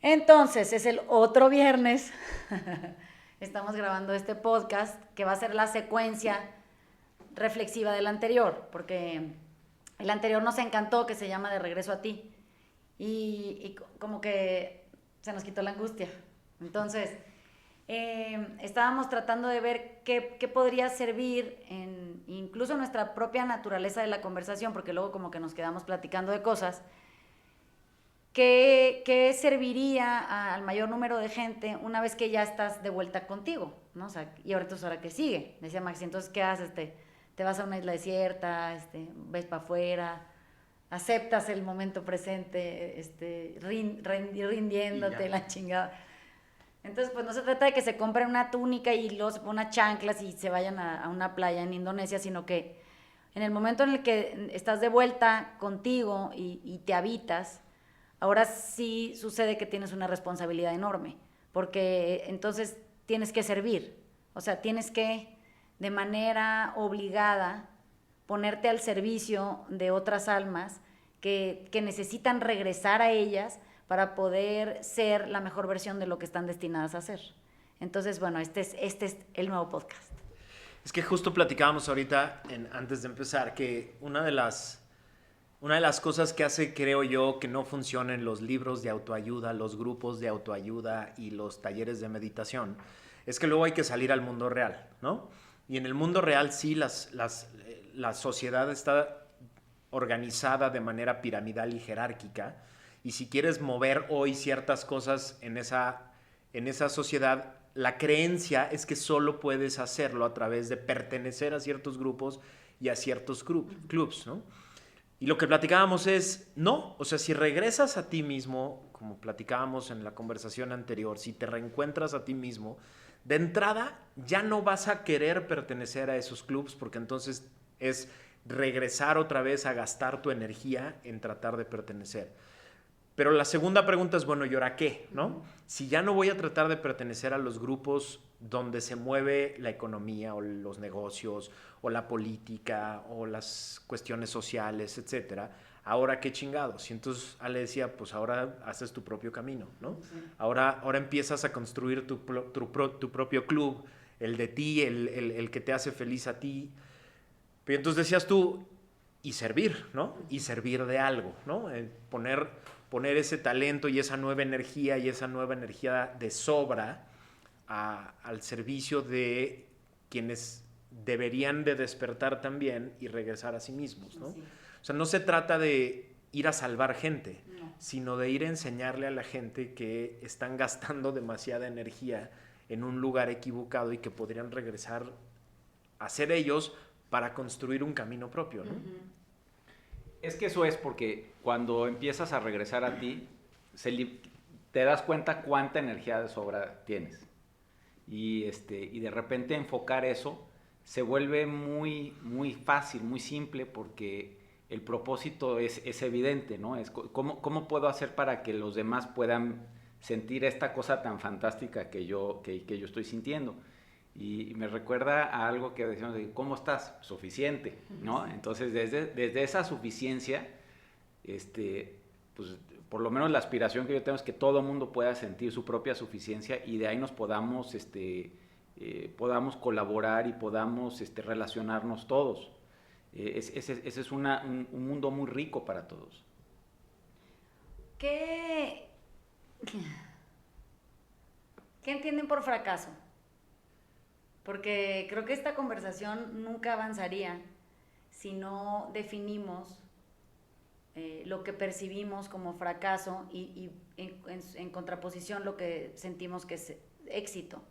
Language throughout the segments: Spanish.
Entonces, es el otro viernes. Estamos grabando este podcast que va a ser la secuencia reflexiva del anterior, porque el anterior nos encantó, que se llama De regreso a ti. Y como que se nos quitó la angustia. Entonces, estábamos tratando de ver qué podría servir en incluso nuestra propia naturaleza de la conversación, porque luego como que nos quedamos platicando de cosas. ¿Qué serviría al mayor número de gente una vez que ya estás de vuelta contigo? ¿No? O sea, y ahora entonces, ¿ahora qué sigue? Decía Maxi, entonces, ¿qué haces? Te vas a una isla desierta, ves para afuera, aceptas el momento presente, rindiéndote la chingada. Entonces, pues no se trata de que se compren una túnica y luego se pongan unas chanclas y se vayan a una playa en Indonesia, sino que en el momento en el que estás de vuelta contigo y te habitas, ahora sí sucede que tienes una responsabilidad enorme, porque entonces tienes que servir, o sea, tienes que de manera obligada ponerte al servicio de otras almas que necesitan regresar a ellas para poder ser la mejor versión de lo que están destinadas a ser. Entonces, bueno, este es el nuevo podcast. Es que justo platicábamos ahorita, antes de empezar, que una de las cosas que hace, creo yo, que no funcionen los libros de autoayuda, los grupos de autoayuda y los talleres de meditación, es que luego hay que salir al mundo real, ¿no? Y en el mundo real sí la sociedad está organizada de manera piramidal y jerárquica, y si quieres mover hoy ciertas cosas en esa sociedad, la creencia es que solo puedes hacerlo a través de pertenecer a ciertos grupos y a ciertos clubs, ¿no? Y lo que platicábamos es, no, o sea, si regresas a ti mismo, como platicábamos en la conversación anterior, si te reencuentras a ti mismo, de entrada ya no vas a querer pertenecer a esos clubs, porque entonces es regresar otra vez a gastar tu energía en tratar de pertenecer. Pero la segunda pregunta es, bueno, ¿y ahora qué? ¿No? Si ya no voy a tratar de pertenecer a los grupos donde se mueve la economía o los negocios o la política o las cuestiones sociales, etcétera, ahora qué chingados. Y entonces Ale decía, pues ahora haces tu propio camino, ¿no? Sí. Ahora empiezas a construir tu propio club, el de ti, el que te hace feliz a ti. Pero entonces decías tú, y servir, ¿no? Y servir de algo, ¿no? Poner ese talento y esa nueva energía de sobra al servicio de quienes deberían de despertar también y regresar a sí mismos, ¿no? Sí. O sea, no se trata de ir a salvar gente, no, sino de ir a enseñarle a la gente que están gastando demasiada energía en un lugar equivocado y que podrían regresar a ser ellos para construir un camino propio, ¿no? Es que eso es porque cuando empiezas a regresar a ti, te das cuenta cuánta energía de sobra tienes. Y de repente enfocar eso se vuelve muy, muy fácil, muy simple, porque el propósito es evidente, ¿no? Es ¿cómo puedo hacer para que los demás puedan sentir esta cosa tan fantástica que yo estoy sintiendo? Y me recuerda a algo que decíamos de ¿cómo estás? Suficiente, ¿no? Entonces, desde esa suficiencia, pues por lo menos la aspiración que yo tengo es que todo el mundo pueda sentir su propia suficiencia y de ahí nos podamos colaborar y podamos relacionarnos todos. Ese es un mundo muy rico para todos. ¿Qué entienden por fracaso? Porque creo que esta conversación nunca avanzaría si no definimos lo que percibimos como fracaso y en contraposición lo que sentimos que es éxito.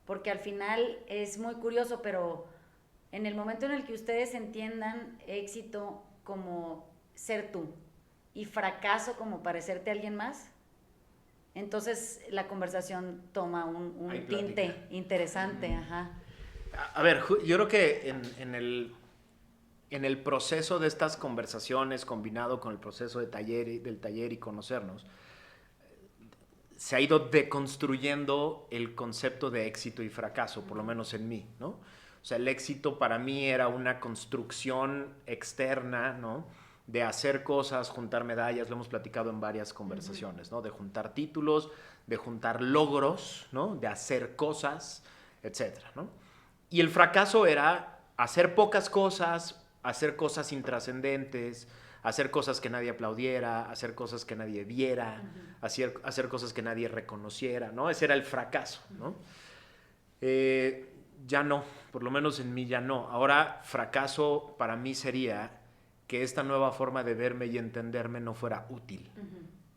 Porque al final es muy curioso, pero en el momento en el que ustedes entiendan éxito como ser tú y fracaso como parecerte a alguien más, entonces la conversación toma un tinte interesante. Ajá. A ver, yo creo que en el proceso de estas conversaciones, combinado con el proceso del taller y conocernos, se ha ido deconstruyendo el concepto de éxito y fracaso, por lo menos en mí, ¿no? O sea, el éxito para mí era una construcción externa, ¿no? de hacer cosas, juntar medallas, lo hemos platicado en varias conversaciones, ¿no? De juntar títulos, de juntar logros, ¿no? De hacer cosas, etcétera, ¿no? Y el fracaso era hacer pocas cosas, hacer cosas intrascendentes, hacer cosas que nadie aplaudiera, hacer cosas que nadie viera, hacer cosas que nadie reconociera, ¿no? Ese era el fracaso, ¿no? Ya no, por lo menos en mí ya no. Ahora, fracaso para mí sería que esta nueva forma de verme y entenderme no fuera útil.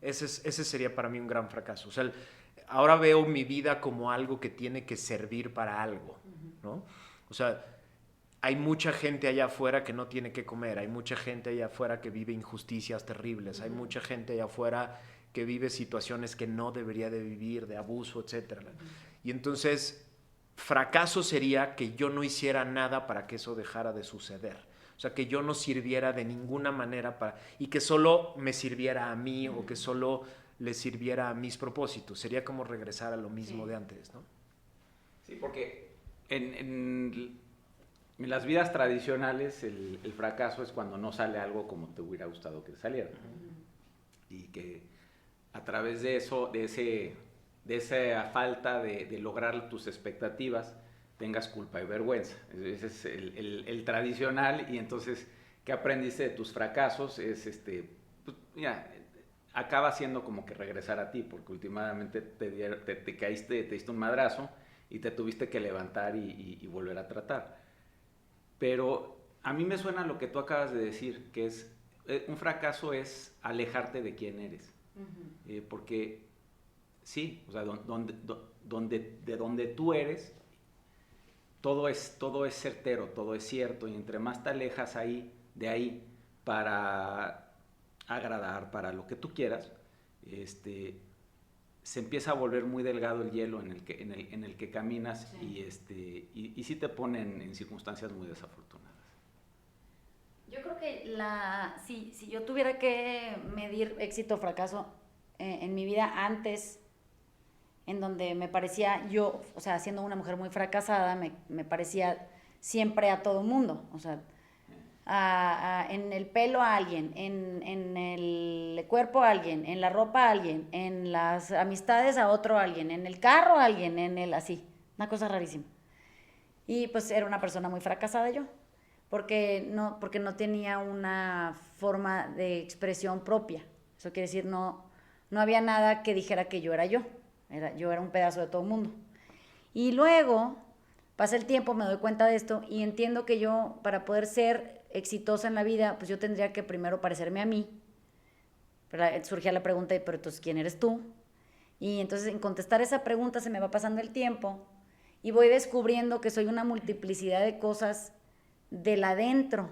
Ese sería para mí un gran fracaso. O sea, ahora veo mi vida como algo que tiene que servir para algo, ¿no? O sea, hay mucha gente allá afuera que no tiene que comer, hay mucha gente allá afuera que vive injusticias terribles, hay mucha gente allá afuera que vive situaciones que no debería de vivir, de abuso, etcétera. Y entonces, fracaso sería que yo no hiciera nada para que eso dejara de suceder. O sea, que yo no sirviera de ninguna manera y que solo me sirviera a mí o que solo le sirviera a mis propósitos. Sería como regresar a lo mismo de antes, ¿no? Sí, porque en las vidas tradicionales el fracaso es cuando no sale algo como te hubiera gustado que saliera. Y que a través de eso, de esa falta de lograr tus expectativas, tengas culpa y vergüenza. Ese es el tradicional. Y entonces, ¿qué aprendiste de tus fracasos? Pues, acaba siendo como que regresar a ti, porque últimamente te caíste, te diste un madrazo y te tuviste que levantar y volver a tratar. Pero a mí me suena lo que tú acabas de decir, que es un fracaso es alejarte de quién eres. Porque sí, o sea, de donde tú eres, todo es certero, todo es cierto, y entre más te alejas de ahí para agradar, para lo que tú quieras, se empieza a volver muy delgado el hielo en el que caminas. Sí. Y sí te ponen en circunstancias muy desafortunadas. Yo creo que si yo tuviera que medir éxito o fracaso en mi vida antes, en donde me parecía yo, o sea, siendo una mujer muy fracasada, me parecía siempre a todo mundo, o sea, en el pelo a alguien, en el cuerpo a alguien, en la ropa a alguien, en las amistades a otro alguien, en el carro a alguien, así, una cosa rarísima. Y pues era una persona muy fracasada yo, porque no tenía una forma de expresión propia. Eso quiere decir, no había nada que dijera que yo era yo. Yo era un pedazo de todo el mundo. Y luego pasa el tiempo, me doy cuenta de esto y entiendo que yo, para poder ser exitosa en la vida, pues yo tendría que primero parecerme a mí. Pero surgía la pregunta, pero entonces, ¿quién eres tú? Y entonces, en contestar esa pregunta se me va pasando el tiempo y voy descubriendo que soy una multiplicidad de cosas del adentro,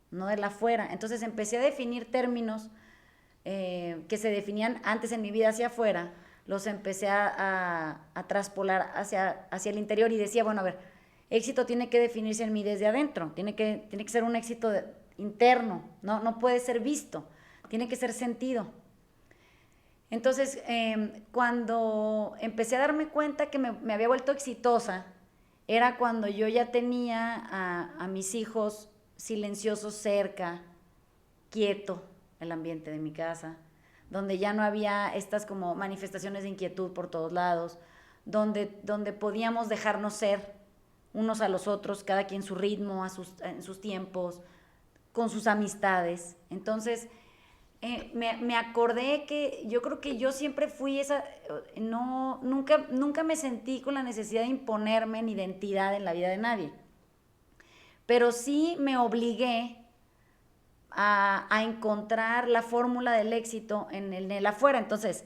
no de la afuera. Entonces empecé a definir términos que se definían antes en mi vida hacia afuera, los empecé a traspolar hacia el interior y decía, bueno, a ver, éxito tiene que definirse en mí desde adentro, tiene que ser un éxito interno, no puede ser visto, tiene que ser sentido. Entonces, cuando empecé a darme cuenta que me había vuelto exitosa, era cuando yo ya tenía a mis hijos silenciosos cerca, quieto el ambiente de mi casa, donde ya no había estas como manifestaciones de inquietud por todos lados, donde podíamos dejarnos ser unos a los otros, cada quien su ritmo, en sus tiempos, con sus amistades. Entonces, me acordé que yo creo que yo siempre fui nunca me sentí con la necesidad de imponerme en identidad en la vida de nadie, pero sí me obligué a encontrar la fórmula del éxito en el afuera. Entonces,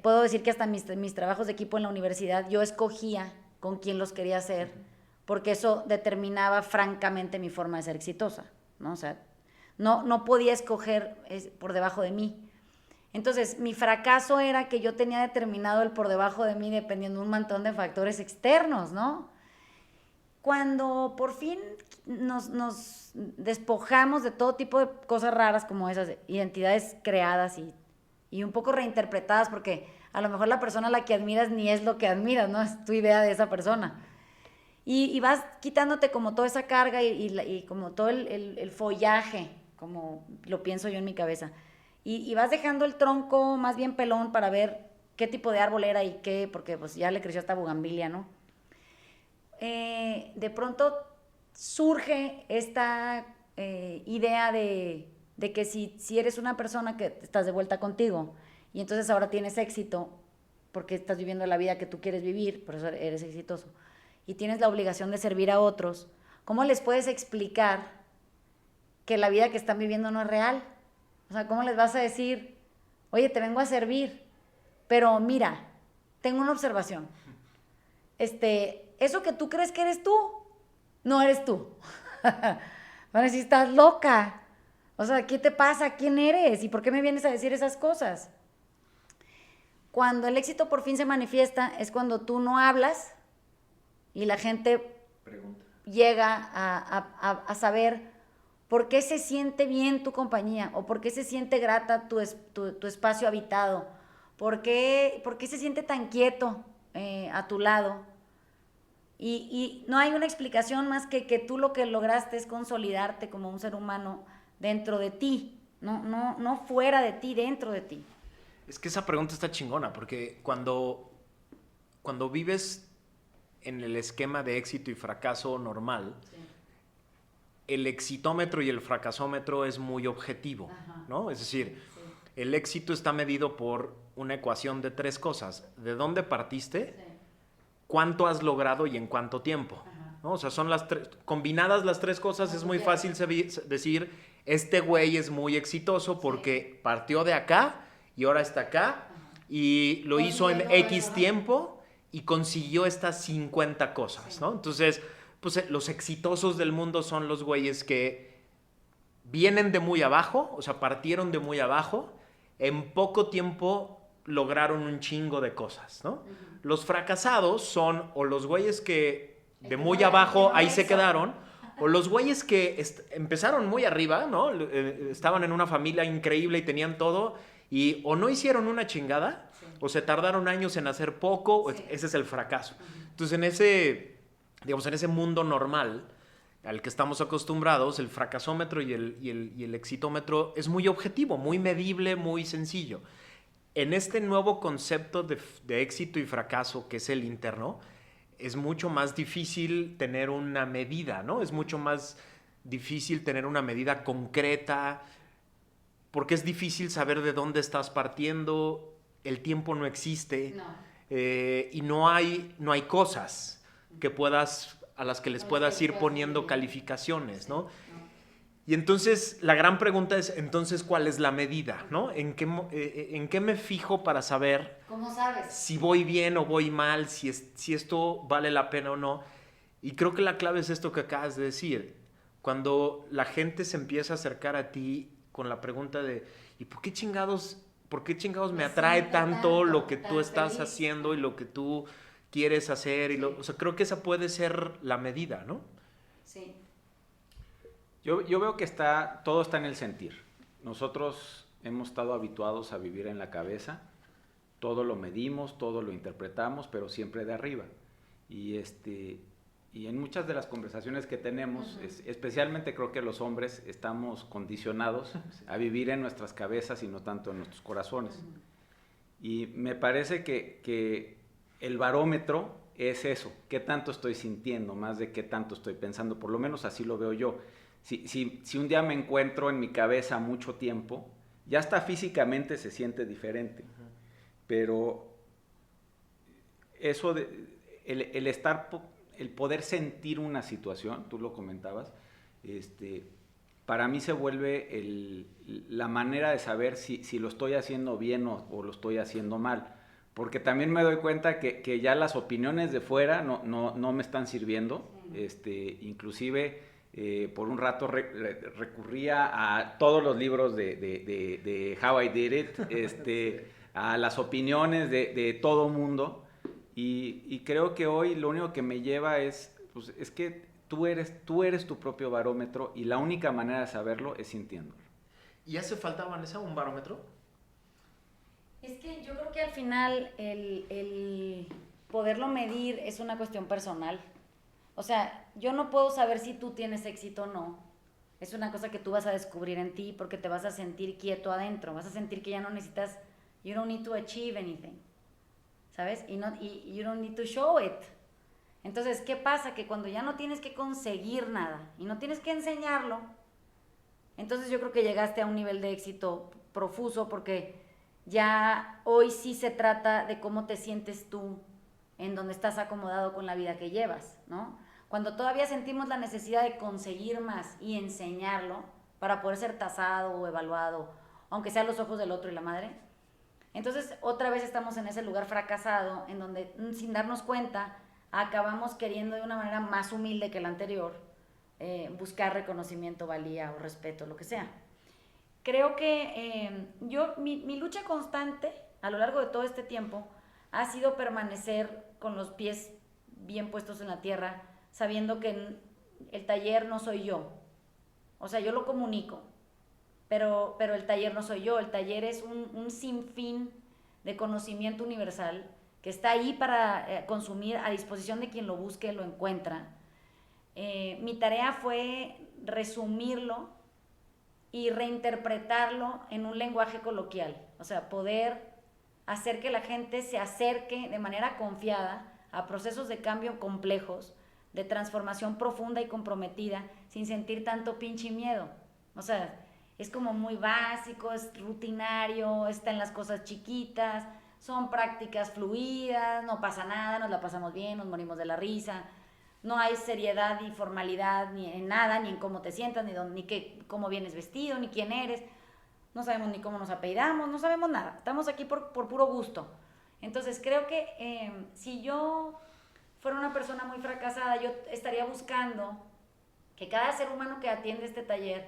puedo decir que hasta mis trabajos de equipo en la universidad, yo escogía con quién los quería hacer, porque eso determinaba francamente mi forma de ser exitosa, ¿no? O sea, no podía escoger por debajo de mí. Entonces, mi fracaso era que yo tenía determinado el por debajo de mí dependiendo de un montón de factores externos, ¿no? Cuando por fin nos despojamos de todo tipo de cosas raras como esas identidades creadas y un poco reinterpretadas, porque a lo mejor la persona a la que admiras ni es lo que admiras, ¿no? Es tu idea de esa persona. Y vas quitándote como toda esa carga y como todo el follaje como lo pienso yo en mi cabeza. Y vas dejando el tronco más bien pelón para ver qué tipo de árbol era y qué, porque pues ya le creció hasta bugambilia, ¿no? De pronto surge esta idea de que si eres una persona que estás de vuelta contigo y entonces ahora tienes éxito porque estás viviendo la vida que tú quieres vivir, por eso eres exitoso, y tienes la obligación de servir a otros, ¿cómo les puedes explicar que la vida que están viviendo no es real? O sea, ¿cómo les vas a decir, oye, te vengo a servir, pero mira, tengo una observación, eso que tú crees que eres tú, no eres tú. Van a decir, estás loca. O sea, ¿qué te pasa? ¿Quién eres? ¿Y por qué me vienes a decir esas cosas? Cuando el éxito por fin se manifiesta es cuando tú no hablas y la gente llega a saber por qué se siente bien tu compañía o por qué se siente grata tu espacio habitado, por qué se siente tan quieto a tu lado. Y no hay una explicación más que tú lo que lograste es consolidarte como un ser humano dentro de ti, no fuera de ti, dentro de ti. Es que esa pregunta está chingona, porque cuando vives en el esquema de éxito y fracaso normal, sí, el exitómetro y el fracasómetro es muy objetivo, ¿no? Es decir, sí, el éxito está medido por una ecuación de 3 cosas. ¿De dónde partiste? Sí. ¿Cuánto has logrado y en cuánto tiempo? ¿No? O sea, son combinadas las 3 cosas, es muy fácil decir, este güey es muy exitoso porque partió de acá y ahora está acá y lo hizo en X tiempo y consiguió estas 50 cosas, ¿no? Entonces, pues los exitosos del mundo son los güeyes que vienen de muy abajo, o sea, partieron de muy abajo, en poco tiempo lograron un chingo de cosas, ¿no? Los fracasados son o los güeyes que de muy abajo ahí se quedaron, o los güeyes que empezaron muy arriba, ¿no? Estaban en una familia increíble y tenían todo, y o no hicieron una chingada, sí, o se tardaron años en hacer poco, sí, ese es el fracaso. Entonces, en ese mundo normal al que estamos acostumbrados, el fracasómetro y el exitómetro es muy objetivo, muy medible, muy sencillo. En este nuevo concepto de éxito y fracaso, que es el interno, es mucho más difícil tener una medida, ¿no? Es mucho más difícil tener una medida concreta, porque es difícil saber de dónde estás partiendo, el tiempo no existe, y no hay cosas a las que les puedas ir poniendo calificaciones, ¿no? Y entonces la gran pregunta es, entonces, ¿cuál es la medida, ¿no? ¿En qué me fijo para saber? ¿Cómo sabes? Si voy bien o voy mal, si esto vale la pena o no. Y creo que la clave es esto que acabas de decir. Cuando la gente se empieza a acercar a ti con la pregunta de, ¿y por qué chingados me atrae tanto lo que tú estás haciendo y lo que tú quieres hacer? Sí. O sea, creo que esa puede ser la medida, ¿no? Sí. Yo veo que todo está en el sentir. Nosotros hemos estado habituados a vivir en la cabeza, todo lo medimos, todo lo interpretamos, pero siempre de arriba. Y en muchas de las conversaciones que tenemos, especialmente creo que los hombres estamos condicionados a vivir en nuestras cabezas y no tanto en nuestros corazones. Y me parece que el barómetro es eso, qué tanto estoy sintiendo, más de qué tanto estoy pensando, por lo menos así lo veo yo. Si un día me encuentro en mi cabeza mucho tiempo, ya hasta físicamente se siente diferente. Pero eso el poder sentir una situación, tú lo comentabas, para mí se vuelve la manera de saber si lo estoy haciendo bien o lo estoy haciendo mal. Porque también me doy cuenta que ya las opiniones de fuera no me están sirviendo. Inclusive por un rato recurría a todos los libros de How I Did It, a las opiniones de todo mundo. Y creo que hoy lo único que me lleva es que tú eres tu propio barómetro y la única manera de saberlo es sintiéndolo. ¿Y hace falta, Vanessa, un barómetro? Es que yo creo que al final el poderlo medir es una cuestión personal. O sea, yo no puedo saber si tú tienes éxito o no. es una cosa que tú vas a descubrir en ti porque te vas a sentir quieto adentro, vas a sentir que ya no necesitas, you don't need to achieve anything, ¿sabes? Y you don't need to show it. Entonces, ¿qué pasa? Que cuando ya no tienes que conseguir nada y no tienes que enseñarlo, entonces yo creo que llegaste a un nivel de éxito profuso porque ya hoy sí se trata de cómo te sientes tú en donde estás acomodado con la vida que llevas, ¿no? Cuando todavía sentimos la necesidad de conseguir más y enseñarlo para poder ser tasado o evaluado, aunque sea a los ojos del otro y la madre, entonces otra vez estamos en ese lugar fracasado en donde sin darnos cuenta acabamos queriendo de una manera más humilde que la anterior buscar reconocimiento, valía o respeto, lo que sea. Creo que mi lucha constante a lo largo de todo este tiempo ha sido permanecer con los pies bien puestos en la tierra, sabiendo que el taller no soy yo. O sea, yo lo comunico, pero el taller no soy yo. El taller es un sinfín de conocimiento universal que está ahí para consumir a disposición de quien lo busque, lo encuentra. Mi tarea fue resumirlo y reinterpretarlo en un lenguaje coloquial. O sea, poder hacer que la gente se acerque de manera confiada a procesos de cambio complejos, de transformación profunda y comprometida, sin sentir tanto pinche miedo. O sea, es como muy básico, es rutinario, está en las cosas chiquitas, son prácticas fluidas, no pasa nada, nos la pasamos bien, nos morimos de la risa, no hay seriedad y formalidad ni en nada, ni en cómo te sientas, ni cómo vienes vestido, ni quién eres, no sabemos ni cómo nos apellidamos, no sabemos nada, estamos aquí por puro gusto. Entonces creo que si yo fuera una persona muy fracasada, yo estaría buscando que cada ser humano que atiende este taller,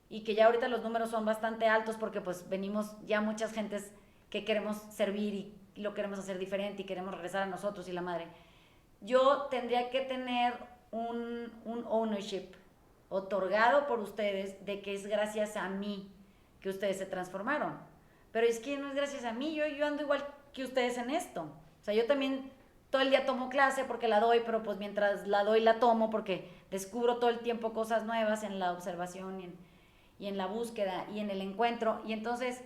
y que ya ahorita los números son bastante altos porque pues venimos ya muchas gentes que queremos servir y lo queremos hacer diferente y queremos regresar a nosotros y la madre, yo tendría que tener un ownership otorgado por ustedes de que es gracias a mí que ustedes se transformaron. Pero es que no es gracias a mí, yo ando igual que ustedes en esto. O sea, yo también todo el día tomo clase porque la doy, pero pues mientras la doy la tomo porque descubro todo el tiempo cosas nuevas en la observación y en la búsqueda y en el encuentro. Y entonces,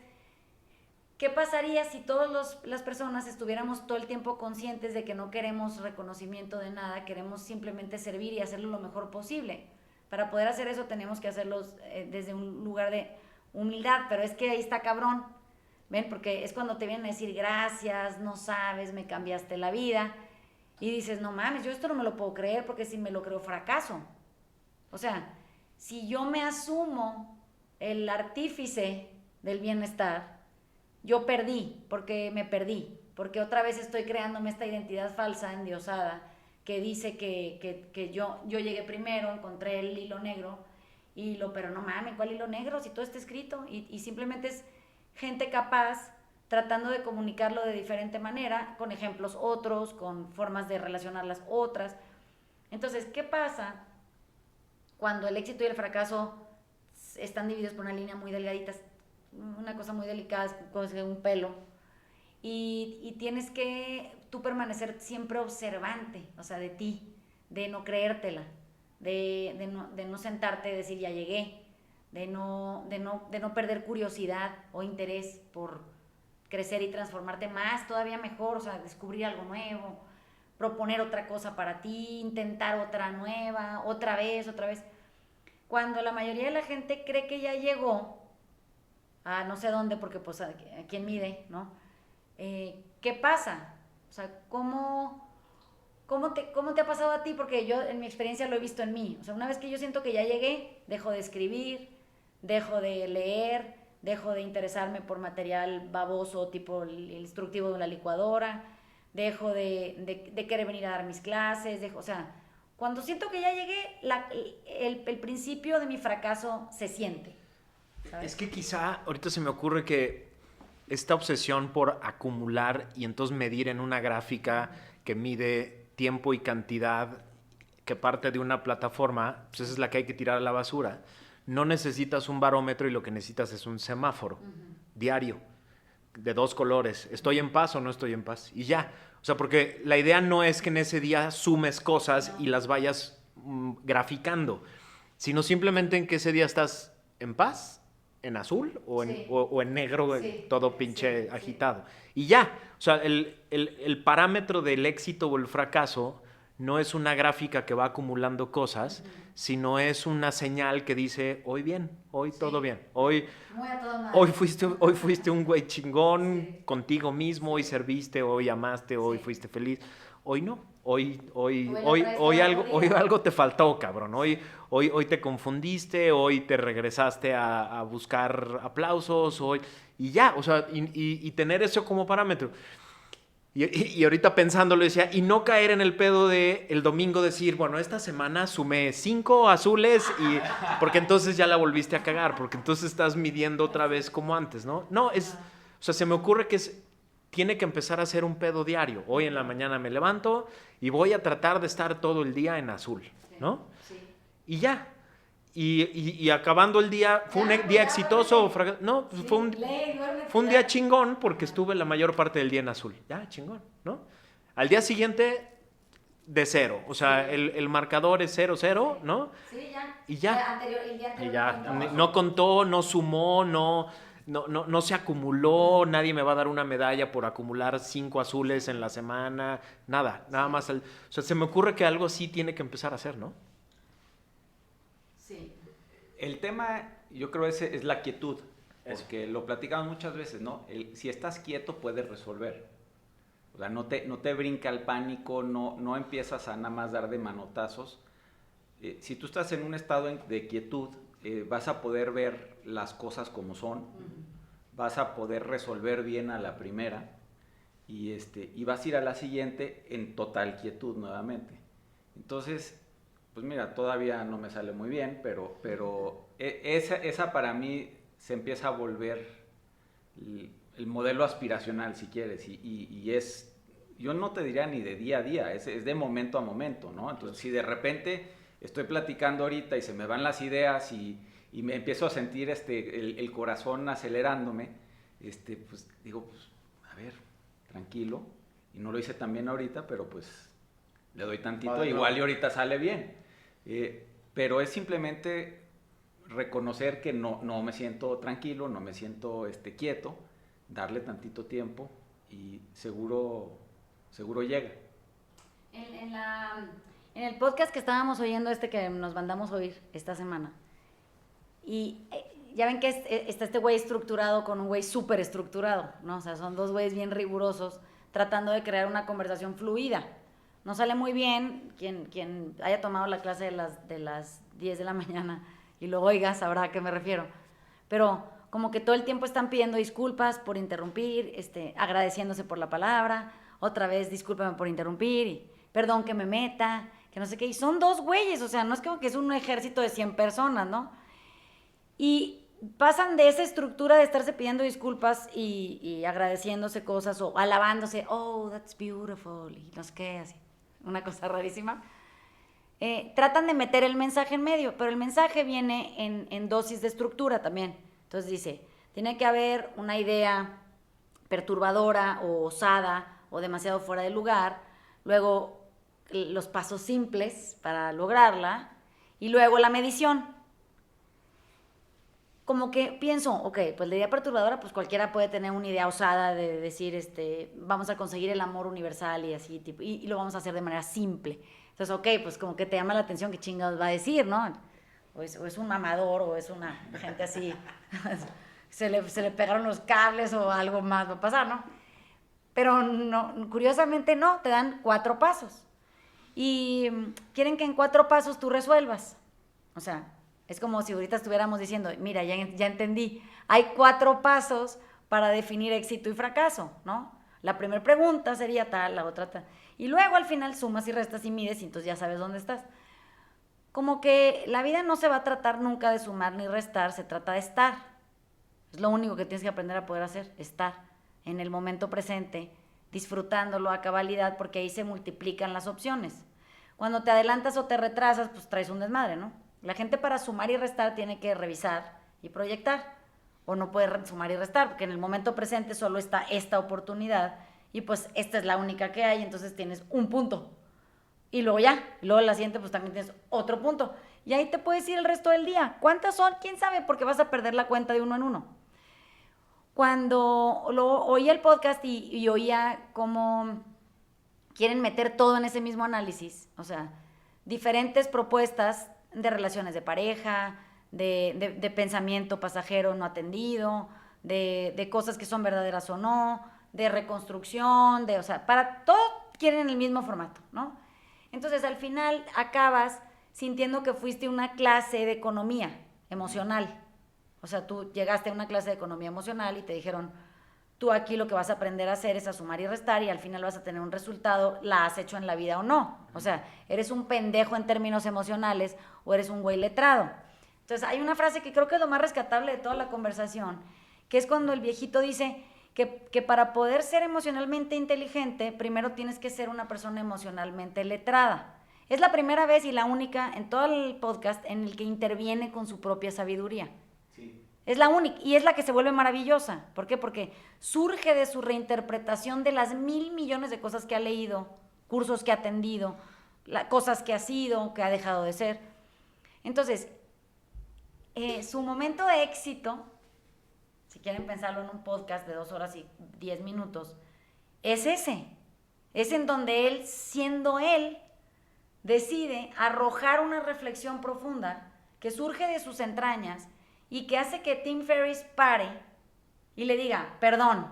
¿qué pasaría si todas las personas estuviéramos todo el tiempo conscientes de que no queremos reconocimiento de nada, queremos simplemente servir y hacerlo lo mejor posible? Para poder hacer eso tenemos que hacerlo desde un lugar de humildad, pero es que ahí está cabrón, ¿ven? Porque es cuando te vienen a decir gracias, no sabes, me cambiaste la vida, y dices, no mames, yo esto no me lo puedo creer porque si me lo creo fracaso. O sea, si yo me asumo el artífice del bienestar, yo perdí, porque otra vez estoy creándome esta identidad falsa, endiosada, que dice que yo llegué primero, encontré el hilo negro, pero no mames, ¿cuál hilo negro? Si todo está escrito, y simplemente es gente capaz tratando de comunicarlo de diferente manera, con ejemplos otros, con formas de relacionarlas otras. Entonces, ¿qué pasa cuando el éxito y el fracaso están divididos por una línea muy delgadita, una cosa muy delicada, es un pelo, y tienes que tú permanecer siempre observante, o sea, de ti, de no creértela, de no sentarte y decir ya llegué, de no perder curiosidad o interés por crecer y transformarte más, todavía mejor, o sea, descubrir algo nuevo, proponer otra cosa para ti, intentar otra nueva, otra vez. Cuando la mayoría de la gente cree que ya llegó a no sé dónde, porque pues a quién mide, ¿no? ¿Qué pasa? O sea, ¿cómo te ha pasado a ti? Porque yo en mi experiencia lo he visto en mí. O sea, una vez que yo siento que ya llegué, dejo de escribir, dejo de leer, dejo de interesarme por material baboso tipo el instructivo de una licuadora, dejo de querer venir a dar mis clases, o sea, cuando siento que ya llegué, el principio de mi fracaso se siente, ¿sabes? Es que quizá ahorita se me ocurre que esta obsesión por acumular y entonces medir en una gráfica que mide tiempo y cantidad que parte de una plataforma, pues esa es la que hay que tirar a la basura. No necesitas un barómetro y lo que necesitas es un semáforo diario de 2 colores. ¿Estoy en paz o no estoy en paz? Y ya. O sea, porque la idea no es que en ese día sumes cosas y las vayas graficando. sino simplemente en que ese día estás en paz, en azul o en, Sí. o en negro, Sí, todo pinche sí, sí. agitado. Y ya, o sea, el parámetro del éxito o el fracaso no es una gráfica que va acumulando cosas, sino es una señal que dice, hoy bien, hoy todo bien, hoy Muy a toda madre. Hoy fuiste un güey chingón Sí. contigo mismo, hoy serviste, hoy amaste, hoy Sí. fuiste feliz. Hoy no. Hoy, hoy, Hoy la hoy, traes hoy toda algo, hoy jodida. algo te faltó, cabrón. Hoy te confundiste, hoy te regresaste a buscar aplausos, y ya, o sea, y tener eso como parámetro. Y ahorita pensándolo decía, y no caer en el pedo de el domingo decir, bueno, esta semana sumé 5 azules porque entonces ya la volviste a cagar, porque entonces estás midiendo otra vez como antes, ¿no? No, o sea, se me ocurre que tiene que empezar a ser un pedo diario. Hoy en la mañana me levanto y voy a tratar de estar todo el día en azul, ¿no? Sí. Y ya. Y acabando el día, ¿fue un Ya, día ya, exitoso? duérmete. No, pues Sí, fue duérmete, fue un ya. día chingón porque estuve la mayor parte del día en azul. Ya, chingón, ¿no? Al día siguiente, de 0. O sea, Sí. el marcador es 0-0, ¿no? Sí, ya. Y ya. El día Y anterior ya. no contó. No contó, no sumó, no se acumuló. Nadie me va a dar una medalla por acumular 5 azules en la semana. Nada más. O sea, se me ocurre que algo así tiene que empezar a hacer, ¿no? Sí. El tema, yo creo, es la quietud, porque lo platicamos muchas veces, ¿no? Si estás quieto, puedes resolver. O sea, no te brinca el pánico, no empiezas a nada más dar de manotazos. Si tú estás en un estado de quietud, vas a poder ver las cosas como son, vas a poder resolver bien a la primera y vas a ir a la siguiente en total quietud nuevamente. Entonces, pues mira, todavía no me sale muy bien, pero esa para mí se empieza a volver el modelo aspiracional, si quieres, y es, yo no te diría ni de día a día, es de momento a momento, ¿no? Entonces, si de repente estoy platicando ahorita y se me van las ideas y me empiezo a sentir el corazón acelerándome, pues digo, pues, a ver, tranquilo, y no lo hice tan bien ahorita, pero pues le doy tantito, Vale, igual no. y ahorita sale bien. Pero es simplemente reconocer que no me siento tranquilo, no me siento quieto, darle tantito tiempo y seguro llega. En el podcast que estábamos oyendo, que nos mandamos a oír esta semana, y ya ven que está este güey estructurado con un güey súper estructurado, ¿no? O sea, son dos güeyes bien rigurosos tratando de crear una conversación fluida. No sale muy bien, quien haya tomado la clase de las 10 de la mañana y lo oiga sabrá a qué me refiero. Pero como que todo el tiempo están pidiendo disculpas por interrumpir, agradeciéndose por la palabra, otra vez discúlpame por interrumpir, y perdón que me meta, que no sé qué. Y son dos güeyes, o sea, no es como que es un ejército de 100 personas, ¿no? Y pasan de esa estructura de estarse pidiendo disculpas y agradeciéndose cosas o alabándose, oh, that's beautiful, y no sé qué, así, una cosa rarísima. Tratan de meter el mensaje en medio, pero el mensaje viene en dosis de estructura también. Entonces dice, tiene que haber una idea perturbadora o osada o demasiado fuera de lugar, luego los pasos simples para lograrla y luego la medición. Como que pienso, ok, pues la idea perturbadora, pues cualquiera puede tener una idea osada de decir, vamos a conseguir el amor universal y así, tipo, y lo vamos a hacer de manera simple. Entonces, ok, pues como que te llama la atención qué chingados va a decir, ¿no? O es un mamador, o es una gente así, se le pegaron los cables o algo más va a pasar, ¿no? Pero no, curiosamente no, te dan 4 pasos. Y quieren que en 4 pasos tú resuelvas. O sea, es como si ahorita estuviéramos diciendo, mira, ya entendí, hay 4 pasos para definir éxito y fracaso, ¿no? La primera pregunta sería tal, la otra tal. Y luego al final sumas y restas y mides y entonces ya sabes dónde estás. Como que la vida no se va a tratar nunca de sumar ni restar, se trata de estar. Es lo único que tienes que aprender a poder hacer, estar en el momento presente, disfrutándolo a cabalidad, porque ahí se multiplican las opciones. Cuando te adelantas o te retrasas, pues traes un desmadre, ¿no? La gente para sumar y restar tiene que revisar y proyectar, o no puede sumar y restar, porque en el momento presente solo está esta oportunidad, y pues esta es la única que hay, entonces tienes un punto. Y luego ya, luego la siguiente pues también tienes otro punto. Y ahí te puedes ir el resto del día. ¿Cuántas son? ¿Quién sabe? Porque vas a perder la cuenta de uno en uno. Cuando oía el podcast y oía cómo quieren meter todo en ese mismo análisis, o sea, diferentes propuestas de relaciones de pareja, de pensamiento pasajero no atendido, de cosas que son verdaderas o no, de reconstrucción, o sea, para todo quieren el mismo formato, ¿no? Entonces, al final acabas sintiendo que fuiste a una clase de economía emocional. O sea, tú llegaste a una clase de economía emocional y te dijeron, tú aquí lo que vas a aprender a hacer es a sumar y restar y al final vas a tener un resultado, la has hecho en la vida o no. O sea, eres un pendejo en términos emocionales o eres un güey letrado. Entonces, hay una frase que creo que es lo más rescatable de toda la conversación, que es cuando el viejito dice que para poder ser emocionalmente inteligente, primero tienes que ser una persona emocionalmente letrada. Es la primera vez y la única en todo el podcast en el que interviene con su propia sabiduría. Sí. Es la única y es la que se vuelve maravillosa. ¿Por qué? Porque surge de su reinterpretación de las 1,000 millones de cosas que ha leído, cursos que ha atendido, cosas que ha sido, que ha dejado de ser. Entonces, su momento de éxito, si quieren pensarlo en un podcast de 2 horas y 10 minutos, es ese. Es en donde él, siendo él, decide arrojar una reflexión profunda que surge de sus entrañas y que hace que Tim Ferriss pare y le diga, perdón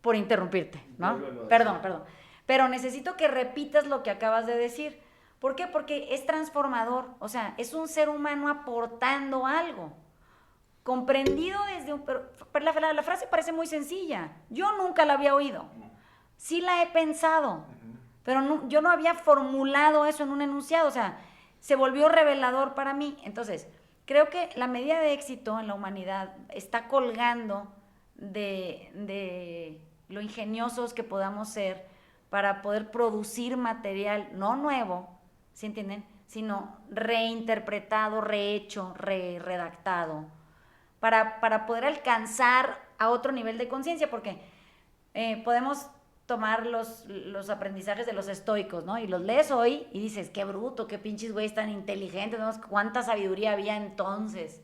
por interrumpirte, ¿no? Perdón. Pero necesito que repitas lo que acabas de decir. ¿Por qué? Porque es transformador. O sea, es un ser humano aportando algo. Comprendido desde un... Pero la frase parece muy sencilla. Yo nunca la había oído. Sí la he pensado. Pero yo no había formulado eso en un enunciado, o sea, se volvió revelador para mí. Entonces, creo que la medida de éxito en la humanidad está colgando de lo ingeniosos que podamos ser para poder producir material no nuevo, ¿sí entienden? Sino reinterpretado, rehecho, redactado, para poder alcanzar a otro nivel de conciencia, porque podemos tomar los aprendizajes de los estoicos, ¿no? Y los lees hoy y dices, qué bruto, qué pinches güeyes tan inteligentes, ¿no? Cuánta sabiduría había entonces.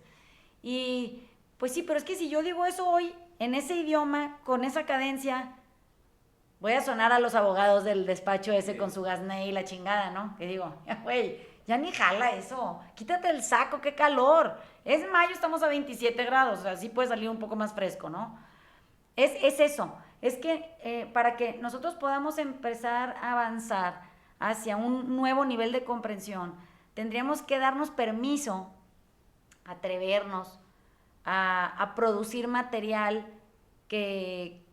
Y pues sí, pero es que si yo digo eso hoy, en ese idioma, con esa cadencia, voy a sonar a los abogados del despacho ese con su gasné y la chingada, ¿no? Que digo, güey, ya ni jala eso, quítate el saco, qué calor. Es mayo, estamos a 27 grados, o sea, sí puede salir un poco más fresco, ¿no? Es eso. Es que para que nosotros podamos empezar a avanzar hacia un nuevo nivel de comprensión, tendríamos que darnos permiso, atrevernos a producir material que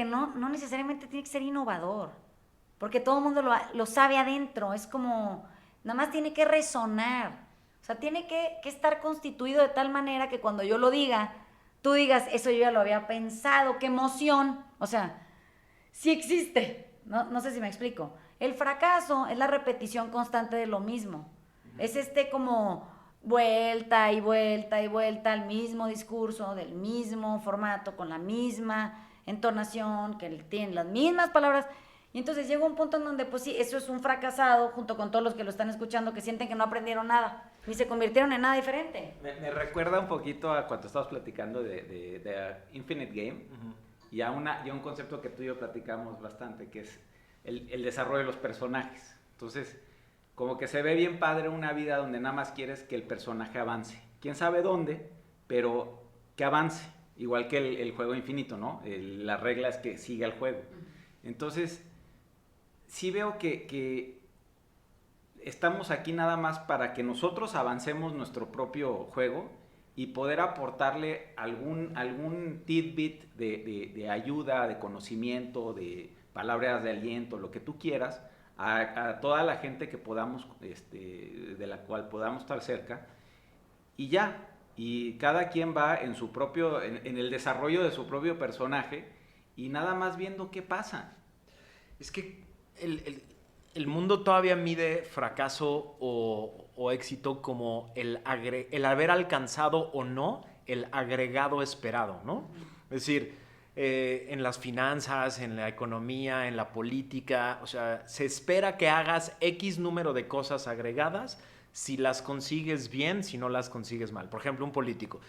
no necesariamente tiene que ser innovador, porque todo el mundo lo sabe adentro, es como, nada más tiene que resonar, o sea, tiene que estar constituido de tal manera que cuando yo lo diga, tú digas, eso yo ya lo había pensado, qué emoción. O sea, sí existe. No sé si me explico. El fracaso es la repetición constante de lo mismo. Es como vuelta y vuelta y vuelta al mismo discurso, del mismo formato, con la misma entonación, que tienen las mismas palabras. Y entonces llega un punto en donde, pues sí, eso es un fracasado, junto con todos los que lo están escuchando, que sienten que no aprendieron nada, ni se convirtieron en nada diferente. Me recuerda un poquito a cuando estabas platicando de Infinite Game, y a un concepto que tú y yo platicamos bastante, que es el desarrollo de los personajes. Entonces, como que se ve bien padre una vida donde nada más quieres que el personaje avance. Quién sabe dónde, pero que avance. Igual que el juego infinito, ¿no? La regla es que siga el juego. Entonces, sí veo que estamos aquí nada más para que nosotros avancemos nuestro propio juego y poder aportarle algún tidbit de ayuda, de conocimiento, de palabras de aliento, lo que tú quieras, a toda la gente que podamos, de la cual podamos estar cerca, y ya. Y cada quien va en su propio, en el desarrollo de su propio personaje y nada más viendo qué pasa. Es que el mundo todavía mide fracaso o éxito como el haber alcanzado o no el agregado esperado, ¿no? Es decir, en las finanzas, en la economía, en la política, o sea, se espera que hagas X número de cosas agregadas si las consigues bien, si no las consigues mal. Por ejemplo, un político.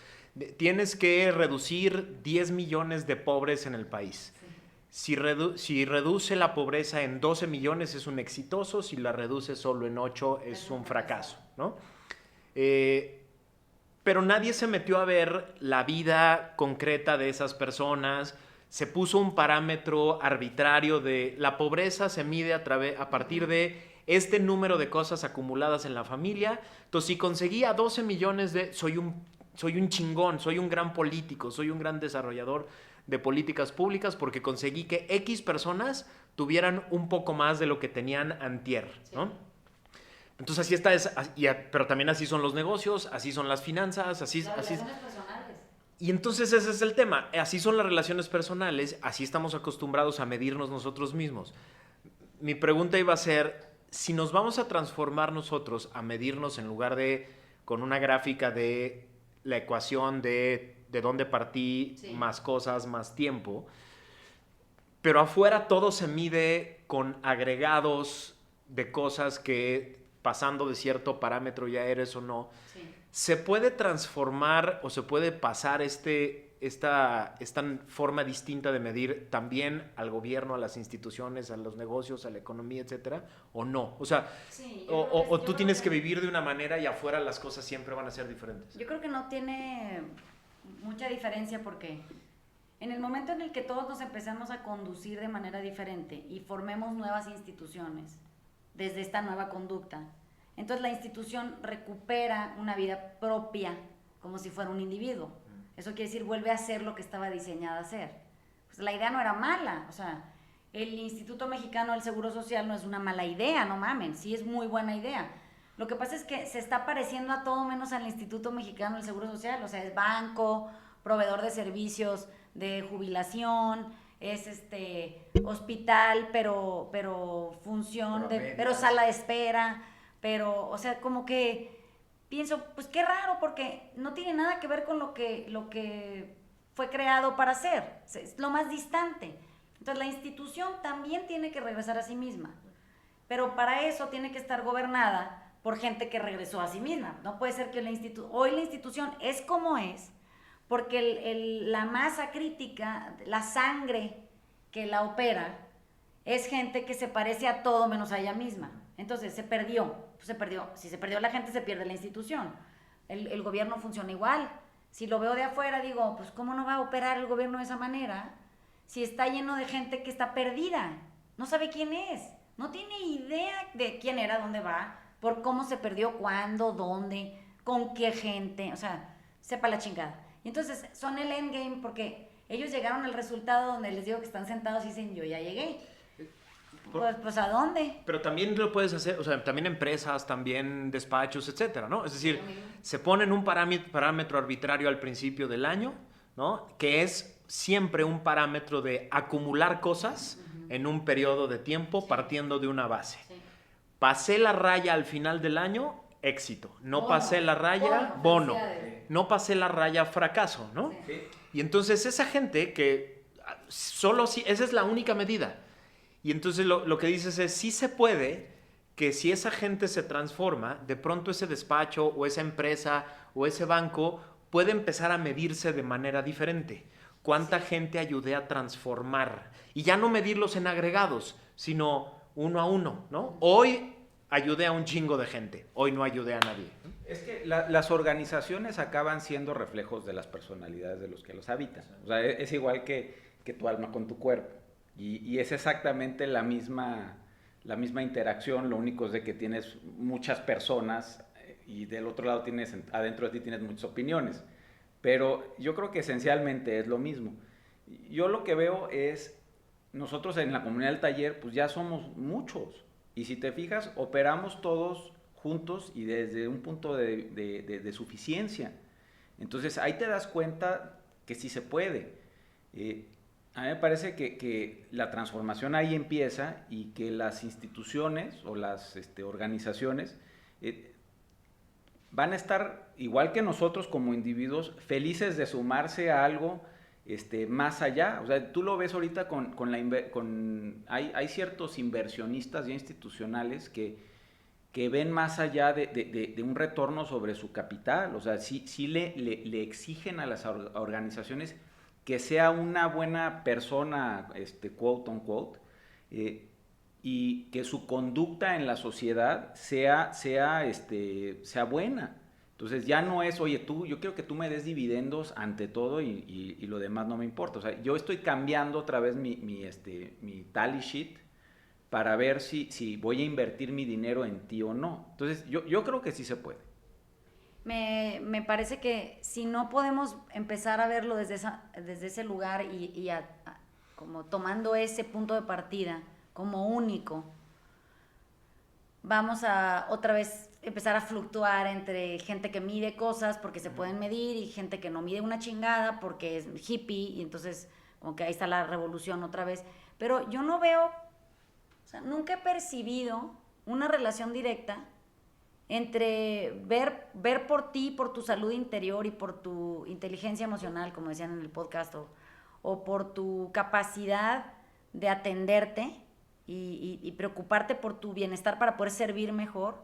Tienes que reducir 10 millones de pobres en el país. Si reduce la pobreza en 12 millones es un exitoso, si la reduce solo en 8 es un fracaso, ¿no? Pero nadie se metió a ver la vida concreta de esas personas. Se puso un parámetro arbitrario de la pobreza se mide a partir de este número de cosas acumuladas en la familia. Entonces, si conseguía 12 millones soy un chingón, soy un gran político, soy un gran desarrollador de políticas públicas porque conseguí que X personas tuvieran un poco más de lo que tenían antier, ¿no? Entonces así está, pero también así son los negocios, así son las finanzas, Las relaciones personales. Y entonces ese es el tema, así son las relaciones personales, así estamos acostumbrados a medirnos nosotros mismos. Mi pregunta iba a ser, si nos vamos a transformar nosotros a medirnos en lugar de con una gráfica de la ecuación de dónde partí, más cosas, más tiempo, pero afuera todo se mide con agregados de cosas que pasando de cierto parámetro ya eres o no, ¿se puede transformar o se puede pasar esta forma distinta de medir también al gobierno, a las instituciones, a los negocios, a la economía, etcétera, o no? O sea, o tú tienes que vivir de una manera y afuera las cosas siempre van a ser diferentes. Yo creo que no tiene mucha diferencia porque en el momento en el que todos nos empezamos a conducir de manera diferente y formemos nuevas instituciones desde esta nueva conducta, entonces la institución recupera una vida propia como si fuera un individuo. Eso quiere decir, vuelve a ser lo que estaba diseñada a ser. Pues la idea no era mala, o sea, el Instituto Mexicano del Seguro Social no es una mala idea, no mamen, sí es muy buena idea. Lo que pasa es que se está pareciendo a todo menos al Instituto Mexicano del Seguro Social, o sea, es banco, proveedor de servicios de jubilación, es hospital, pero función, pero sala de espera, pero, o sea, como que pienso, pues qué raro, porque no tiene nada que ver con lo que fue creado para hacer, es lo más distante. Entonces la institución también tiene que regresar a sí misma, pero para eso tiene que estar gobernada por gente que regresó a sí misma. No puede ser que hoy la institución es como es, porque la masa crítica, la sangre que la opera, es gente que se parece a todo menos a ella misma. Entonces se perdió. Si se perdió la gente, se pierde la institución. El gobierno funciona igual. Si lo veo de afuera, digo, pues ¿cómo no va a operar el gobierno de esa manera? Si está lleno de gente que está perdida, no sabe quién es, no tiene idea de quién era, dónde va, por cómo se perdió, cuándo, dónde, con qué gente, o sea, sepa la chingada. Y entonces son el endgame porque ellos llegaron al resultado donde les digo que están sentados y dicen, yo ya llegué. Pues ¿a dónde? Pero también lo puedes hacer, o sea, también empresas, también despachos, etcétera, ¿no? Es decir, se ponen un parámetro arbitrario al principio del año, ¿no? Que es siempre un parámetro de acumular cosas en un periodo de tiempo partiendo de una base. Pasé la raya al final del año, éxito. No pasé la raya, bono. No pasé la raya, fracaso, ¿no? Sí. Y entonces esa gente que solo si esa es la única medida. Y entonces lo que dices es, sí se puede que si esa gente se transforma, de pronto ese despacho o esa empresa o ese banco puede empezar a medirse de manera diferente. ¿Cuánta gente ayudé a transformar? Y ya no medirlos en agregados, sino uno a uno, ¿no? Hoy ayudé a un chingo de gente, hoy no ayudé a nadie. Es que las organizaciones acaban siendo reflejos de las personalidades de los que los habitan. O sea, es igual que tu alma con tu cuerpo. Y es exactamente la misma interacción, lo único es de que tienes muchas personas y del otro lado adentro de ti tienes muchas opiniones. Pero yo creo que esencialmente es lo mismo. Yo lo que veo es, nosotros en la comunidad del taller, pues ya somos muchos. Y si te fijas, operamos todos juntos y desde un punto de suficiencia. Entonces ahí te das cuenta que sí se puede. A mí me parece que la transformación ahí empieza y que las instituciones o las organizaciones van a estar, igual que nosotros como individuos, felices de sumarse a algo más allá. O sea, tú lo ves ahorita hay ciertos inversionistas ya institucionales que que ven más allá de un retorno sobre su capital. O sea, sí le exigen a las organizaciones que sea una buena persona, quote unquote, y que su conducta en la sociedad sea buena. Entonces ya no es, oye, yo quiero que tú me des dividendos ante todo y lo demás no me importa. O sea, yo estoy cambiando otra vez mi tally sheet para ver si voy a invertir mi dinero en ti o no. Entonces yo creo que sí se puede. Me parece que si no podemos empezar a verlo desde ese lugar y como tomando ese punto de partida como único, vamos a otra vez empezar a fluctuar entre gente que mide cosas porque se pueden medir y gente que no mide una chingada porque es hippie, y entonces como que ahí está la revolución otra vez. Pero yo no veo, o sea, nunca he percibido una relación directa entre ver por ti, por tu salud interior y por tu inteligencia emocional, como decían en el podcast, o por tu capacidad de atenderte y preocuparte por tu bienestar para poder servir mejor.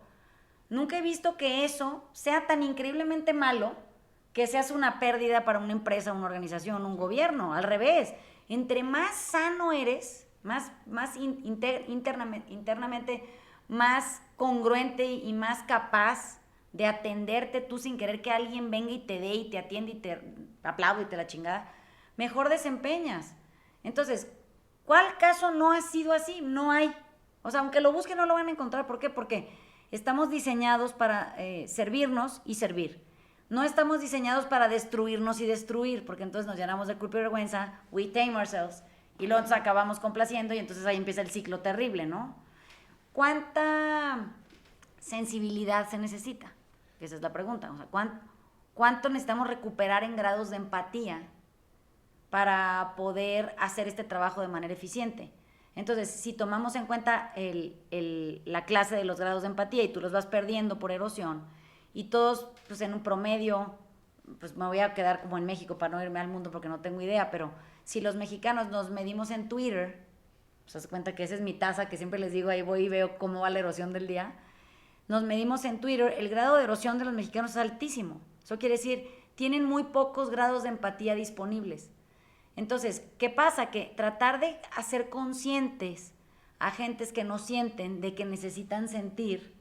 Nunca he visto que eso sea tan increíblemente malo que seas una pérdida para una empresa, una organización, un gobierno. Al revés, entre más sano eres, más internamente más congruente y más capaz de atenderte tú sin querer que alguien venga y te dé y te atiende y te aplaude y te la chingada, mejor desempeñas. Entonces, ¿cuál caso no ha sido así? No hay. O sea, aunque lo busquen no lo van a encontrar. ¿Por qué? Porque estamos diseñados para servirnos y servir. No estamos diseñados para destruirnos y destruir, porque entonces nos llenamos de culpa y vergüenza, we tame ourselves, y luego nos acabamos complaciendo y entonces ahí empieza el ciclo terrible, ¿no? ¿Cuánta sensibilidad se necesita? Esa es la pregunta. O sea, ¿cuánto necesitamos recuperar en grados de empatía para poder hacer este trabajo de manera eficiente? Entonces, si tomamos en cuenta la clase de los grados de empatía y tú los vas perdiendo por erosión, y todos, pues en un promedio, pues me voy a quedar como en México para no irme al mundo porque no tengo idea, pero si los mexicanos nos medimos en Twitter, pues haz cuenta que esa es mi taza que siempre les digo, ahí voy y veo cómo va la erosión del día. Nos medimos en Twitter, el grado de erosión de los mexicanos es altísimo. Eso quiere decir, tienen muy pocos grados de empatía disponibles. Entonces, ¿qué pasa? Que tratar de hacer conscientes a gentes que no sienten de que necesitan sentir,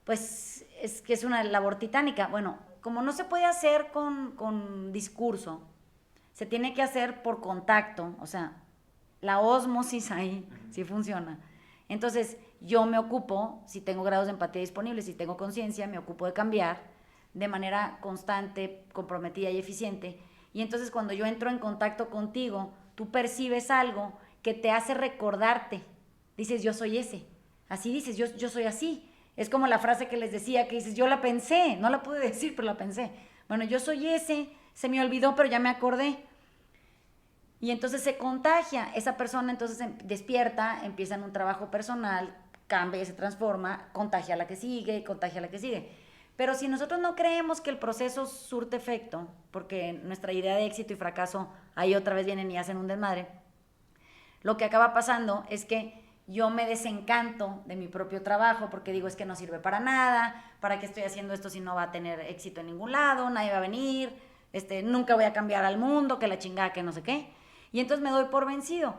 pues es que es una labor titánica. Bueno, como no se puede hacer con discurso, se tiene que hacer por contacto, o sea, la ósmosis ahí sí funciona. Entonces, yo me ocupo, si tengo grados de empatía disponibles, si tengo conciencia, me ocupo de cambiar de manera constante, comprometida y eficiente. Y entonces, cuando yo entro en contacto contigo, tú percibes algo que te hace recordarte. Dices, yo soy ese. Así dices, yo soy así. Es como la frase que les decía, que dices, yo la pensé. No la pude decir, pero la pensé. Bueno, yo soy ese. Se me olvidó, pero ya me acordé. Y entonces se contagia, esa persona entonces despierta, empieza en un trabajo personal, cambia y se transforma, contagia a la que sigue, contagia a la que sigue. Pero si nosotros no creemos que el proceso surte efecto, porque nuestra idea de éxito y fracaso ahí otra vez vienen y hacen un desmadre, lo que acaba pasando es que yo me desencanto de mi propio trabajo porque digo, es que no sirve para nada, ¿para qué estoy haciendo esto si no va a tener éxito en ningún lado? Nadie va a venir, nunca voy a cambiar al mundo, que la chingada, que no sé qué. Y entonces me doy por vencido.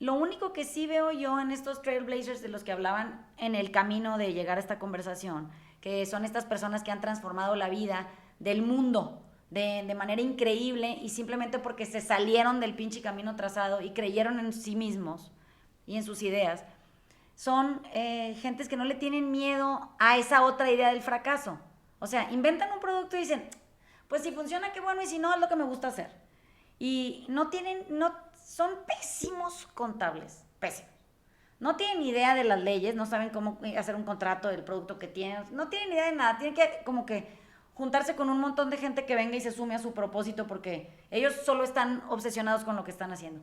Lo único que sí veo yo en estos trailblazers de los que hablaban en el camino de llegar a esta conversación, que son estas personas que han transformado la vida del mundo de manera increíble y simplemente porque se salieron del pinche camino trazado y creyeron en sí mismos y en sus ideas, son gentes que no le tienen miedo a esa otra idea del fracaso. O sea, inventan un producto y dicen, pues si funciona, qué bueno, y si no, es lo que me gusta hacer. Y son pésimos contables, pésimos. No tienen idea de las leyes, no saben cómo hacer un contrato del producto que tienen, no tienen idea de nada, tienen que como que juntarse con un montón de gente que venga y se sume a su propósito porque ellos solo están obsesionados con lo que están haciendo.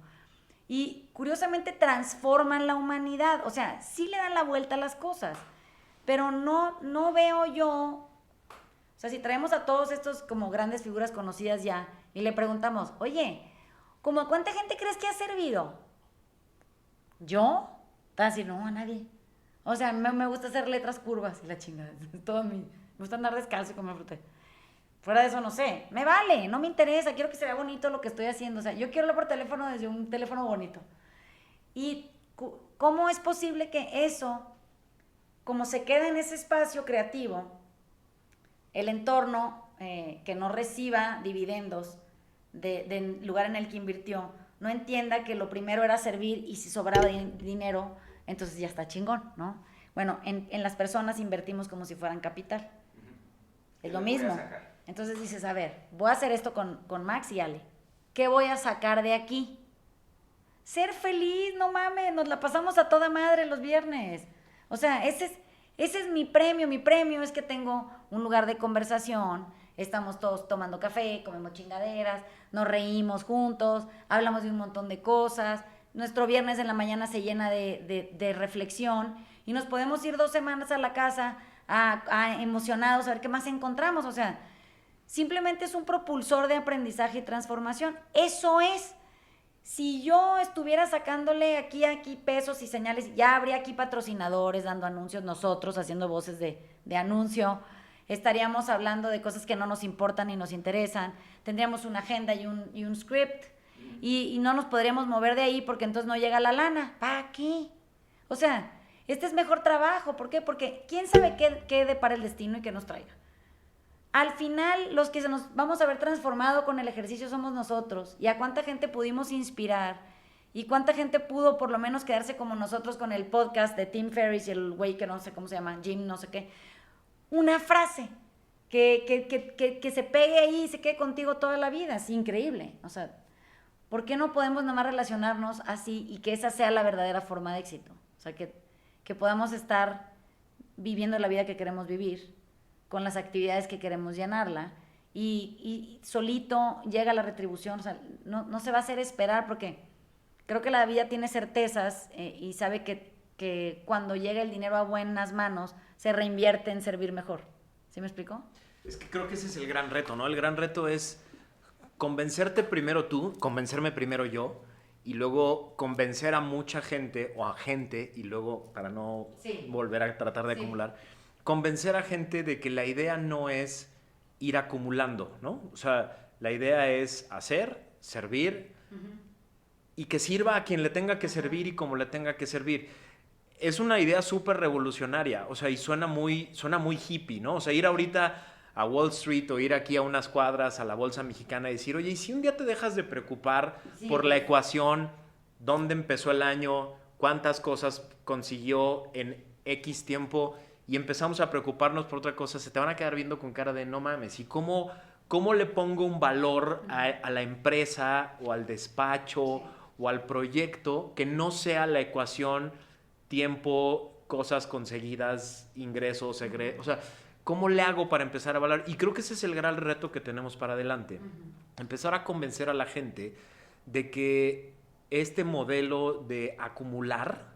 Y curiosamente transforman la humanidad, o sea, sí le dan la vuelta a las cosas, pero no veo yo, o sea, si traemos a todos estos como grandes figuras conocidas ya y le preguntamos, oye, ¿cómo a cuánta gente crees que ha servido? ¿Yo? Te vas a decir, no, a nadie. O sea, me gusta hacer letras curvas y la chingada. Me gusta andar descalzo y comer fruta. Fuera de eso, no sé. Me vale, no me interesa. Quiero que se vea bonito lo que estoy haciendo. O sea, yo quiero hablar por teléfono desde un teléfono bonito. Y ¿cómo es posible que eso, como se queda en ese espacio creativo, el entorno que no reciba dividendos del lugar en el que invirtió, no entienda que lo primero era servir y si sobraba dinero, entonces ya está chingón, ¿no? Bueno, en las personas invertimos como si fueran capital. Es lo mismo. Entonces dices, a ver, voy a hacer esto con Max y Ale. ¿Qué voy a sacar de aquí? Ser feliz, no mames, nos la pasamos a toda madre los viernes. O sea, ese es mi premio. Mi premio es que tengo un lugar de conversación, estamos todos tomando café, comemos chingaderas, nos reímos juntos, hablamos de un montón de cosas. Nuestro viernes en la mañana se llena de reflexión y nos podemos ir 2 semanas a la casa emocionados a ver qué más encontramos. O sea, simplemente es un propulsor de aprendizaje y transformación. Eso es. Si yo estuviera sacándole aquí pesos y señales, ya habría aquí patrocinadores dando anuncios, nosotros haciendo voces de anuncio, estaríamos hablando de cosas que no nos importan ni nos interesan, tendríamos una agenda y un script y no nos podríamos mover de ahí porque entonces no llega la lana. ¿Para qué? O sea, este es mejor trabajo. ¿Por qué? Porque quién sabe qué depara el destino y qué nos traiga. Al final, los que se nos vamos a ver transformado con el ejercicio somos nosotros. Y a cuánta gente pudimos inspirar. Y cuánta gente pudo por lo menos quedarse como nosotros con el podcast de Tim Ferriss y el güey que no sé cómo se llama, Jim no sé qué. Una frase que se pegue ahí y se quede contigo toda la vida. Es increíble. O sea, ¿por qué no podemos nada más relacionarnos así y que esa sea la verdadera forma de éxito? O sea, que podamos estar viviendo la vida que queremos vivir, con las actividades que queremos llenarla, y solito llega la retribución. O sea, no se va a hacer esperar, porque creo que la vida tiene certezas y sabe que cuando llega el dinero a buenas manos, se reinvierte en servir mejor. ¿Sí me explico? Es que creo que ese es el gran reto, ¿no? El gran reto es convencerte primero tú, convencerme primero yo, y luego convencer a mucha gente o a gente, y luego, para no volver a tratar de acumular, convencer a gente de que la idea no es ir acumulando, ¿no? O sea, la idea es hacer, servir, y que sirva a quien le tenga que servir y como le tenga que servir. Es una idea súper revolucionaria, o sea, y suena muy hippie, ¿no? O sea, ir ahorita a Wall Street o ir aquí a unas cuadras a la Bolsa Mexicana y decir, oye, ¿y si un día te dejas de preocupar por la ecuación, dónde empezó el año, cuántas cosas consiguió en X tiempo, y empezamos a preocuparnos por otra cosa? Se te van a quedar viendo con cara de no mames, ¿y cómo le pongo un valor a la empresa o al despacho o al proyecto que no sea la ecuación tiempo, cosas conseguidas, ingresos, egresos? O sea, ¿cómo le hago para empezar a valorar? Y creo que ese es el gran reto que tenemos para adelante. Empezar a convencer a la gente de que este modelo de acumular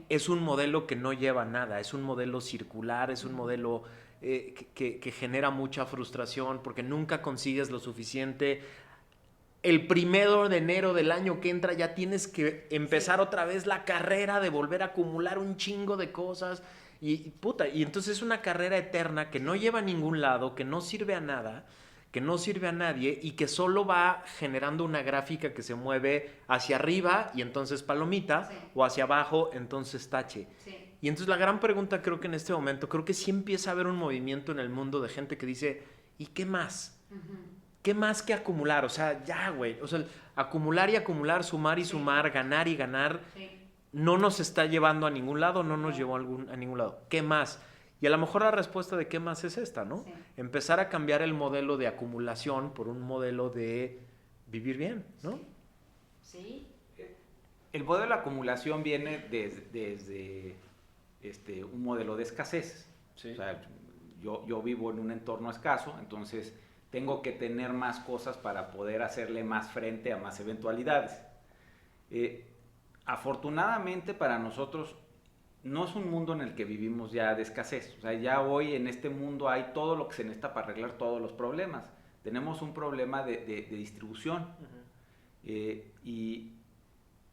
es un modelo que no lleva a nada, es un modelo circular, es un modelo que genera mucha frustración porque nunca consigues lo suficiente. El 1 de enero del año que entra ya tienes que empezar otra vez la carrera de volver a acumular un chingo de cosas y entonces es una carrera eterna que no lleva a ningún lado, que no sirve a nada, que no sirve a nadie y que solo va generando una gráfica que se mueve hacia arriba y entonces palomita, o hacia abajo, entonces tache. Y entonces la gran pregunta, creo que en este momento, creo que sí empieza a haber un movimiento en el mundo de gente que dice, ¿y qué más? ¿Qué más que acumular? O sea, ya, güey. O sea, acumular y acumular, sumar y sumar, ganar y ganar, no nos está llevando a ningún lado, no nos llevó a ningún lado. ¿Qué más? Y a lo mejor la respuesta de qué más es esta, ¿no? Empezar a cambiar el modelo de acumulación por un modelo de vivir bien, ¿no? Sí. El modelo de acumulación viene desde un modelo de escasez. O sea, yo vivo en un entorno escaso, entonces tengo que tener más cosas para poder hacerle más frente a más eventualidades. Afortunadamente para nosotros no es un mundo en el que vivimos ya de escasez. O sea, ya hoy en este mundo hay todo lo que se necesita para arreglar todos los problemas. Tenemos un problema de distribución. Y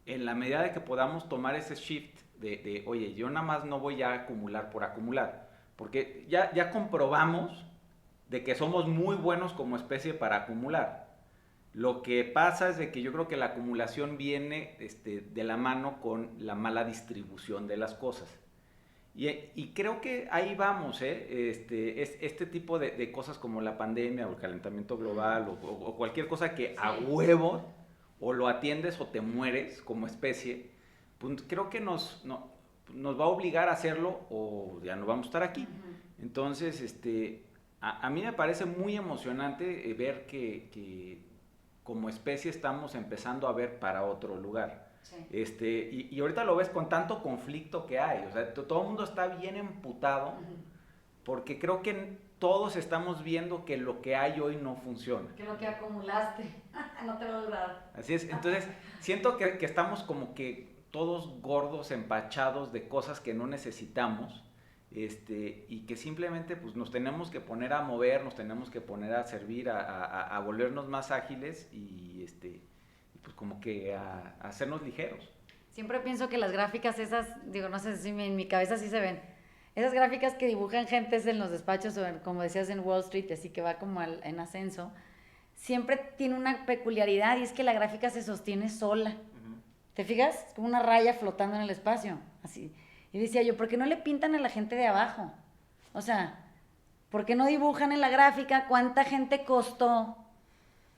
en la medida de que podamos tomar ese shift de oye, yo nada más no voy a acumular por acumular, porque ya comprobamos de que somos muy buenos como especie para acumular. Lo que pasa es de que yo creo que la acumulación viene de la mano con la mala distribución de las cosas. Y creo que ahí vamos, este tipo de cosas como la pandemia o el calentamiento global o cualquier cosa que a huevo o lo atiendes o te mueres como especie, pues creo que nos va a obligar a hacerlo o ya no vamos a estar aquí. Entonces, a mí me parece muy emocionante ver que como especie estamos empezando a ver para otro lugar. Sí. Y ahorita lo ves con tanto conflicto que hay, o sea, todo el mundo está bien emputado porque creo que todos estamos viendo que lo que hay hoy no funciona. Que lo que acumulaste no te va a durar. Así es, entonces siento que estamos como que todos gordos, empachados de cosas que no necesitamos, y que simplemente pues nos tenemos que poner a mover, nos tenemos que poner a servir, a volvernos más ágiles y pues como que a hacernos ligeros. Siempre pienso que las gráficas esas, digo, no sé si en mi cabeza sí se ven, esas gráficas que dibujan gentes en los despachos o como decías en Wall Street, así que va como en ascenso, siempre tiene una peculiaridad y es que la gráfica se sostiene sola. ¿Te fijas? Es como una raya flotando en el espacio, así. Y decía yo, ¿por qué no le pintan a la gente de abajo? O sea, ¿por qué no dibujan en la gráfica cuánta gente costó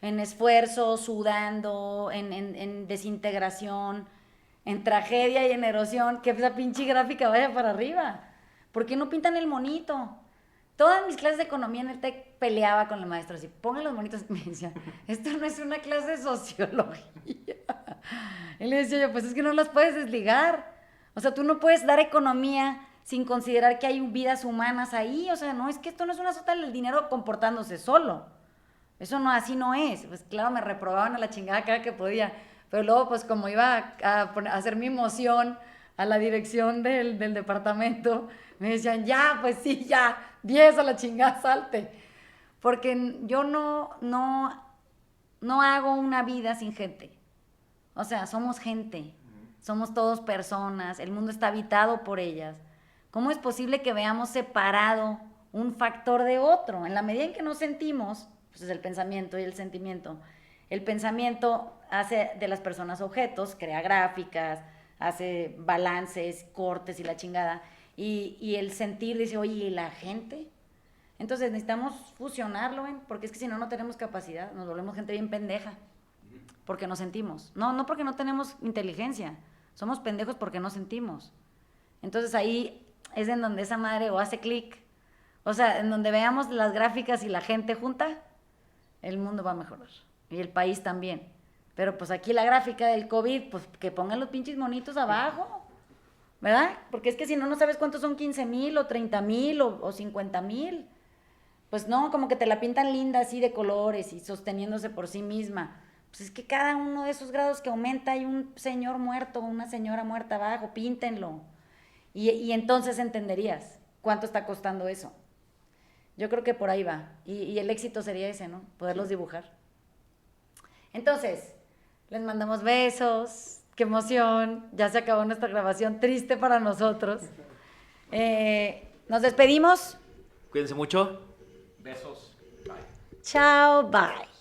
en esfuerzo, sudando, en desintegración, en tragedia y en erosión, que esa pinche gráfica vaya para arriba? ¿Por qué no pintan el monito? Todas mis clases de economía en el TEC peleaba con el maestro así, pongan los monitos, y me decían, esto no es una clase de sociología. Y le decía yo, pues es que no las puedes desligar. O sea, tú no puedes dar economía sin considerar que hay vidas humanas ahí. O sea, no, es que esto no es una sota del dinero comportándose solo. Eso no, así no es. Pues claro, me reprobaban a la chingada cada que podía. Pero luego, pues como iba a hacer mi moción a la dirección del departamento, me decían, ya, pues sí, ya, 10 a la chingada, salte. Porque yo no hago una vida sin gente. O sea, somos gente. Somos todos personas, el mundo está habitado por ellas. ¿Cómo es posible que veamos separado un factor de otro? En la medida en que nos sentimos, pues es el pensamiento y el sentimiento. El pensamiento hace de las personas objetos, crea gráficas, hace balances, cortes y la chingada. Y el sentir dice, oye, ¿y la gente? Entonces necesitamos fusionarlo, porque es que si no, no tenemos capacidad, nos volvemos gente bien pendeja. Porque no sentimos. No porque no tenemos inteligencia. Somos pendejos porque no sentimos. Entonces ahí es en donde esa madre o hace clic. O sea, en donde veamos las gráficas y la gente junta, el mundo va a mejorar. Y el país también. Pero pues aquí la gráfica del COVID, pues que pongan los pinches monitos abajo. ¿Verdad? Porque es que si no, no sabes cuántos son 15,000 o 30,000 o 50,000. Pues no, como que te la pintan linda así de colores y sosteniéndose por sí misma. Pues es que cada uno de esos grados que aumenta hay un señor muerto, una señora muerta abajo, píntenlo. Y entonces entenderías cuánto está costando eso. Yo creo que por ahí va. Y el éxito sería ese, ¿no? Poderlos dibujar. Entonces, les mandamos besos. ¡Qué emoción! Ya se acabó nuestra grabación, triste para nosotros. Nos despedimos. Cuídense mucho. Besos. Bye. Chao, bye.